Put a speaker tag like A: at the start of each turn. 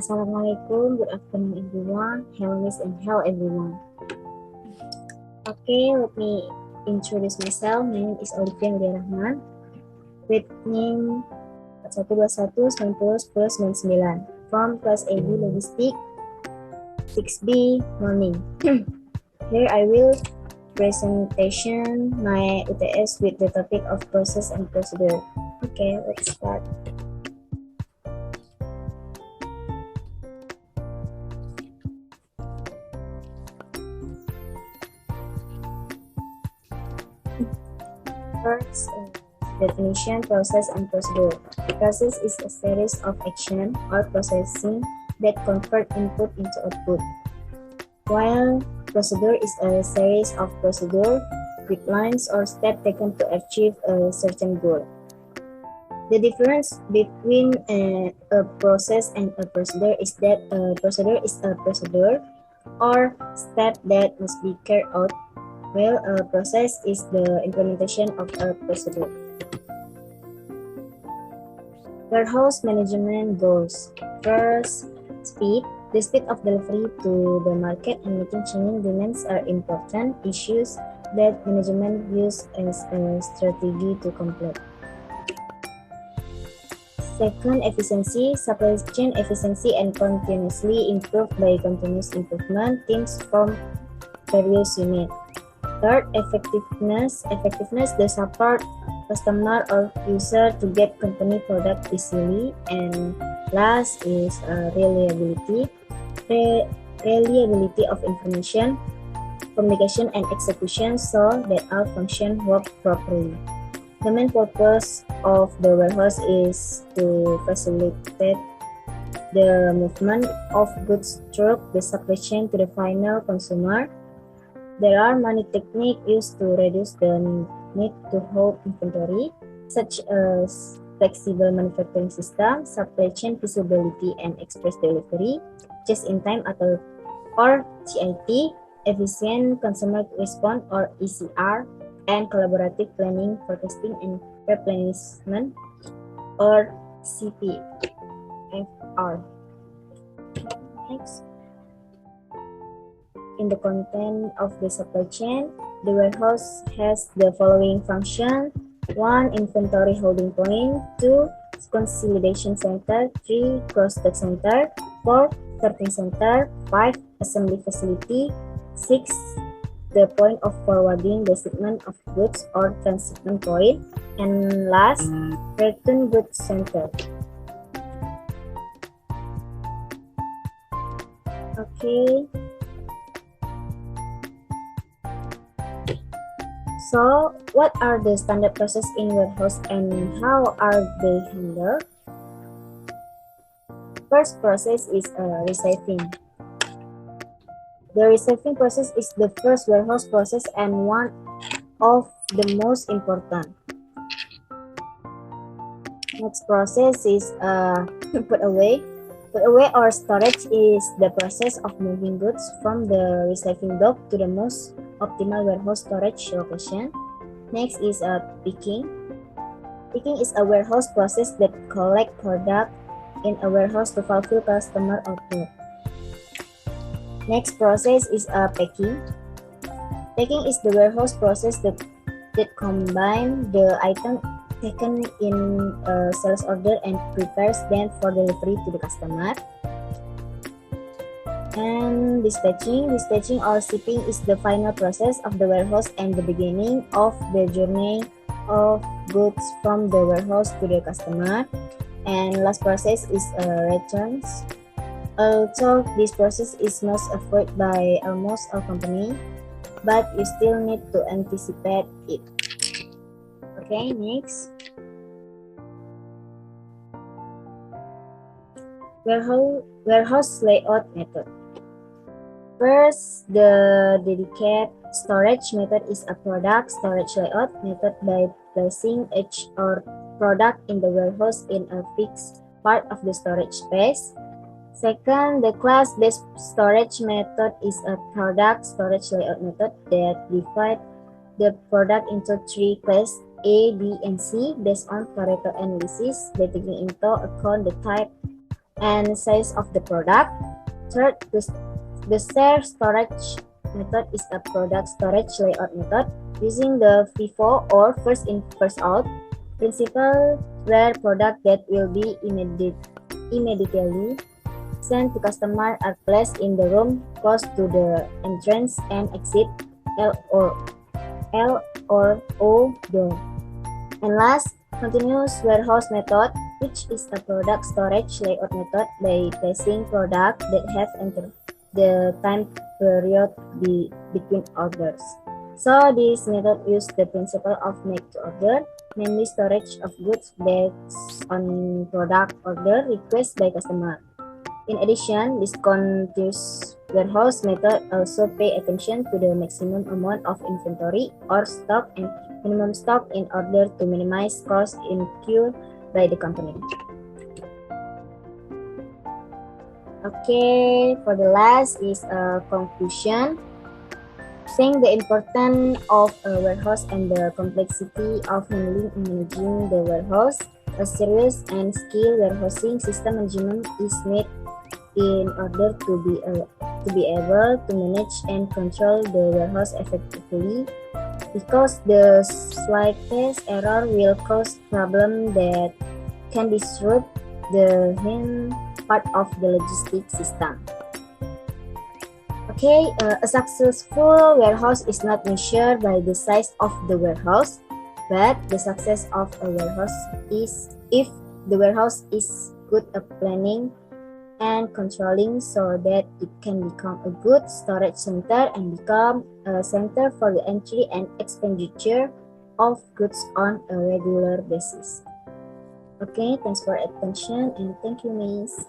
A: Assalamualaikum, good afternoon everyone. Hello miss and hello everyone. Okay, let me introduce myself. My name is Olivia Mulia Rahman with name 121191099 from class AB Logistik 6B Morning. Here I will presentation my UTS with the topic of process and procedure. Okay, let's start. First, definition, process, and procedure. Process is a series of action or processing that convert input into output, while procedure is a series of procedure with lines or steps taken to achieve a certain goal. The difference between a process and a procedure is that a procedure is a procedure or step that must be carried out, while a process is the implementation of a procedure. Warehouse management goals. First, speed. The speed of delivery to the market and meeting changing demands are important issues that management views as a strategy to complete. Second, efficiency. Supply chain efficiency and continuously improved by continuous improvement teams from various units. Third, effectiveness. Effectiveness, the support customer or user to get company product easily. And last is reliability. Reliability of information, communication, and execution so that all functions work properly. The main purpose of the warehouse is to facilitate the movement of goods through the supply chain to the final consumer. There are many techniques used to reduce the need to hold inventory, such as flexible manufacturing system, supply chain visibility and express delivery, just-in-time or CIT, efficient consumer response or ECR, and collaborative planning, forecasting, and replenishment or CPFR. Next. In the content of the supply chain, the warehouse has the following function: 1. Inventory holding point, 2. Consolidation center, 3. Cross-dock center, 4. Sorting center, 5. Assembly facility, 6. The point of forwarding the shipment of goods or transshipment point, and last, return goods center. Okay. So, what are the standard process in warehouse and how are they handled? First process is receiving. The receiving process is the first warehouse process and one of the most important. Next process is put away. Put away or storage is the process of moving goods from the receiving dock to the most optimal warehouse storage location. Next is picking. Picking is a warehouse process that collect product in a warehouse to fulfill customer output. Next process is packing. Packing is the warehouse process that combine the item taken in a sales order and prepares them for delivery to the customer. And dispatching or shipping is the final process of the warehouse and the beginning of the journey of goods from the warehouse to the customer. And last process is returns. Although this process is not avoided by almost all companies, but you still need to anticipate it. Okay, next. Warehouse layout method. First, the dedicated storage method is a product storage layout method by placing each or product in the warehouse in a fixed part of the storage space. Second, the class-based storage method is a product storage layout method that divides the product into 3 classes A, B, and C based on Pareto analysis by taking into account the type and size of the product. Third, the shared storage method is a product storage layout method using the FIFO or first in first out principle, where products that will be immediately sent to customer are placed in the room close to the entrance and exit L or O door. And last, continuous warehouse method, which is a product storage layout method by placing products that have entered the time period between orders. So this method uses the principle of make to order, namely storage of goods based on product order request by customer. In addition, this continuous warehouse method also pay attention to the maximum amount of inventory or stock and minimum stock in order to minimize costs incurred by the company. Okay, for the last is a conclusion. Saying the importance of a warehouse and the complexity of handling and managing the warehouse, a serious and skilled warehousing system management is made in order to be able to manage and control the warehouse effectively, because the slightest error will cause problem that can disrupt the main part of the logistics system. Okay, a successful warehouse is not measured by the size of the warehouse, but the success of a warehouse is if the warehouse is good at planning and controlling so that it can become a good storage center and become a center for the entry and expenditure of goods on a regular basis. Okay, thanks for attention and thank you, Miss.